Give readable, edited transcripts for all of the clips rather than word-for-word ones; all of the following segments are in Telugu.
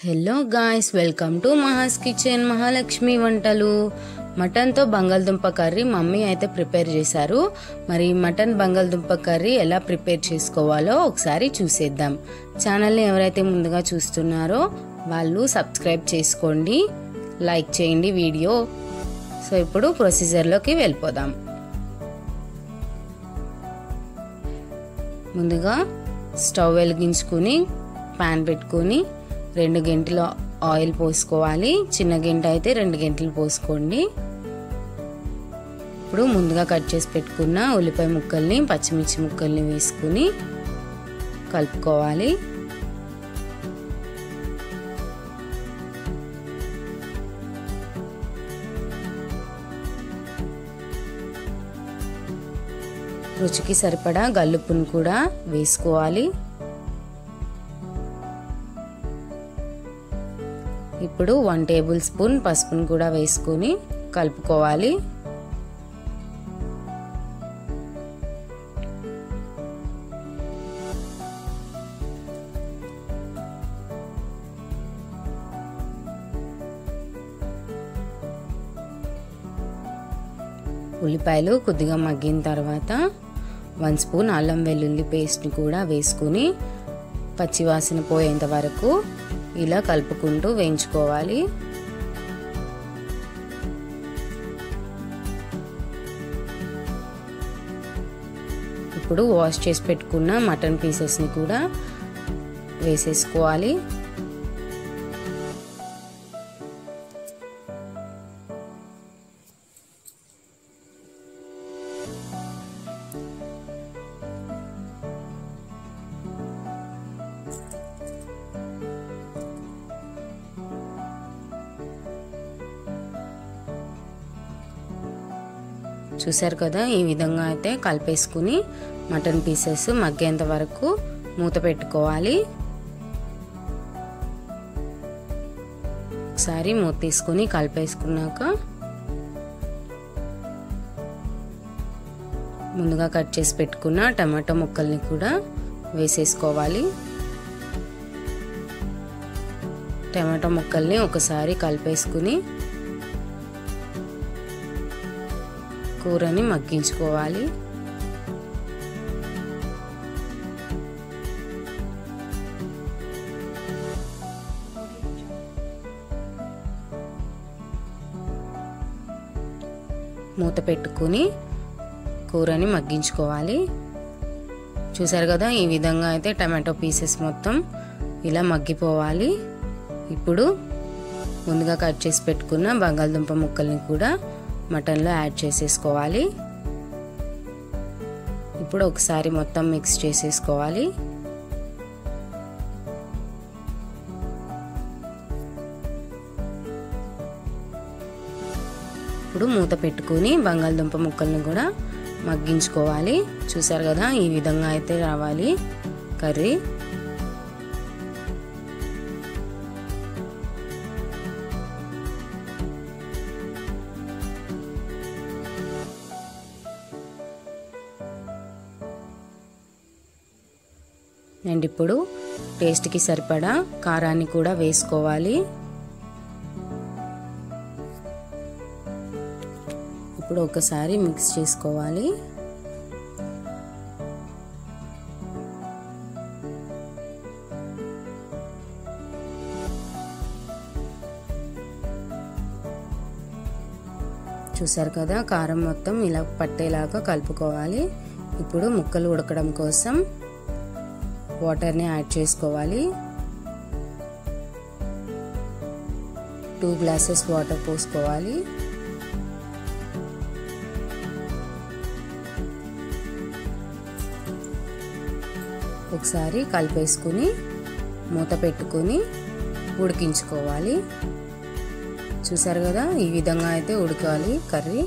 Hello guys, welcome to Maha's kitchen Mahalakshmi వంటలు. మటన్తో బంగాళదుంప కర్రీ మమ్మీ అయితే ప్రిపేర్ చేశారు. మరి మటన్ బంగాళదుంప కర్రీ ఎలా ప్రిపేర్ చేసుకోవాలో ఒకసారి చూసేద్దాం. ఛానల్ని ఎవరైతే ముందుగా చూస్తున్నారో వాళ్ళు సబ్స్క్రైబ్ చేసుకోండి, లైక్ చేయండి వీడియో. సో ఇప్పుడు ప్రొసీజర్లోకి వెళ్ళిపోదాం. ముందుగా స్టవ్ వెలిగించుకుని ప్యాన్ పెట్టుకుని 2 గంటలు ఆయిల్ పోసుకోవాలి. చిన్న గంట అయితే 2 గంటలు పోసుకోండి. ఇప్పుడు ముందుగా కట్ చేసి పెట్టుకున్న ఉల్లిపాయ ముక్కల్ని, పచ్చిమిర్చి ముక్కల్ని వేసుకుని కలుపుకోవాలి. రుచికి సరిపడా గల్లుప్పును కూడా వేసుకోవాలి. ఇప్పుడు 1 టేబుల్ స్పూన్ పసుపును కూడా వేసుకొని కలుపుకోవాలి. ఉల్లిపాయలు కొద్దిగా మగ్గిన తర్వాత 1 స్పూన్ అల్లం వెల్లుల్లి పేస్ట్ని కూడా వేసుకుని పచ్చివాసన పోయేంత వరకు ఇలా కలుపుకుంటూ వేయించుకోవాలి. ఇప్పుడు వాష్ చేసి పెట్టుకున్న మటన్ పీసెస్ని కూడా వేసేసుకోవాలి. చూసారు కదా, ఈ విధంగా అయితే కలిపేసుకుని మటన్ పీసెస్ మగ్గేంత వరకు మూత పెట్టుకోవాలి. ఒకసారి మూత తీసుకుని కలిపేసుకున్నాక ముందుగా కట్ చేసి పెట్టుకున్న టమాటో ముక్కల్ని కూడా వేసేసుకోవాలి. టమాటో ముక్కల్ని ఒకసారి కలిపేసుకుని కూరని మగ్గించుకోవాలి. మూత పెట్టుకుని కూరని మగ్గించుకోవాలి. చూసారు కదా, ఈ విధంగా అయితే టమాటో పీసెస్ మొత్తం ఇలా మగ్గిపోవాలి. ఇప్పుడు ముందుగా కట్ చేసి పెట్టుకున్న బంగాళదుంప ముక్కల్ని కూడా మటన్లో యాడ్ చేసేసుకోవాలి. ఇప్పుడు ఒకసారి మొత్తం మిక్స్ చేసేసుకోవాలి. ఇప్పుడు మూత పెట్టుకుని బంగాళదుంప ముక్కల్ని కూడా మగ్గించుకోవాలి. చూసారు కదా, ఈ విధంగా అయితే రావాలి కర్రీ. అండ్ ఇప్పుడు టేస్ట్కి సరిపడా కారాన్ని కూడా వేసుకోవాలి. ఇప్పుడు ఒకసారి మిక్స్ చేసుకోవాలి. చూసారు కదా, కారం మొత్తం ఇలా పట్టేలాగా కలుపుకోవాలి. ఇప్పుడు ముక్కలు ఉడకడం కోసం వాటర్ని యాడ్ చేసుకోవాలి. 2 గ్లాసెస్ వాటర్ పోసుకోవాలి. ఒకసారి కలిపేసుకుని మూత పెట్టుకుని ఉడికించుకోవాలి. చూసారు కదా, ఈ విధంగా అయితే ఉడకాలి కర్రీ.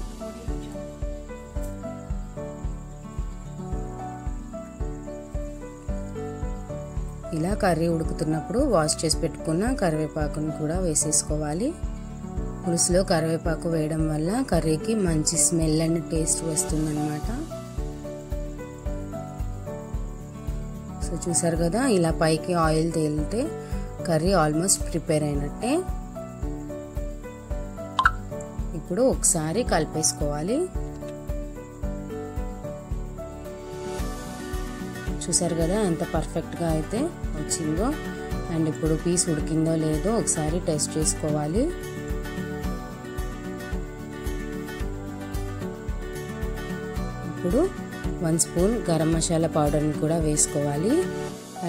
ఇలా కర్రీ ఉడుకుతున్నప్పుడు వాష్ చేసి పెట్టుకున్న కరివేపాకును కూడా వేసేసుకోవాలి. పులుసులో కరివేపాకు వేయడం వల్ల కర్రీకి మంచి స్మెల్ అండ్ టేస్ట్ వస్తుందన్నమాట. సో చూసారు కదా, ఇలా పైకి ఆయిల్ తేలితే కర్రీ ఆల్మోస్ట్ ప్రిపేర్ అయినట్టే. ఇప్పుడు ఒకసారి కలిపేసుకోవాలి. చూసారు కదా ఎంత పర్ఫెక్ట్గా అయితే వచ్చిందో. అండ్ ఇప్పుడు పీస్ ఉడికిందో లేదో ఒకసారి టెస్ట్ చేసుకోవాలి. ఇప్పుడు 1 స్పూన్ గరం మసాలా పౌడర్ని కూడా వేసుకోవాలి.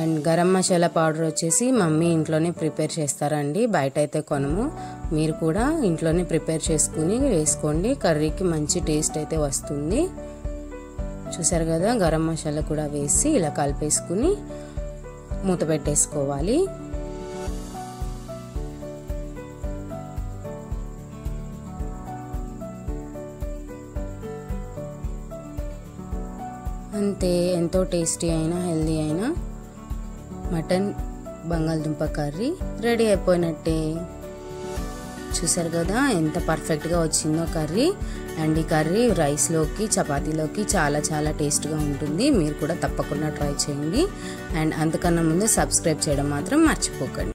అండ్ గరం మసాలా పౌడర్ వచ్చేసి మమ్మీ ఇంట్లోనే ప్రిపేర్ చేస్తారండి, బయట అయితే కొనము. మీరు కూడా ఇంట్లోనే ప్రిపేర్ చేసుకుని వేసుకోండి, కర్రీకి మంచి టేస్ట్ అయితే వస్తుంది. చూసారు కదా గరం మసాలా కూడా వేసి ఇలా కలిపేసుకుని మూత పెట్టేసుకోవాలి. అంతే, ఎంతో టేస్టీ అయినా హెల్దీ అయినా మటన్ బంగాళదుంప కర్రీ రెడీ అయిపోయినట్టే. చూసారు కదా ఎంత పర్ఫెక్ట్గా వచ్చిందో కర్రీ. అండ్ ఈ కర్రీ రైస్లోకి చపాతీలోకి చాలా చాలా టేస్ట్గా ఉంటుంది. మీరు కూడా తప్పకుండా ట్రై చేయండి. అండ్ అంతకన్నా ముందు సబ్స్క్రైబ్ చేయడం మాత్రం మర్చిపోకండి.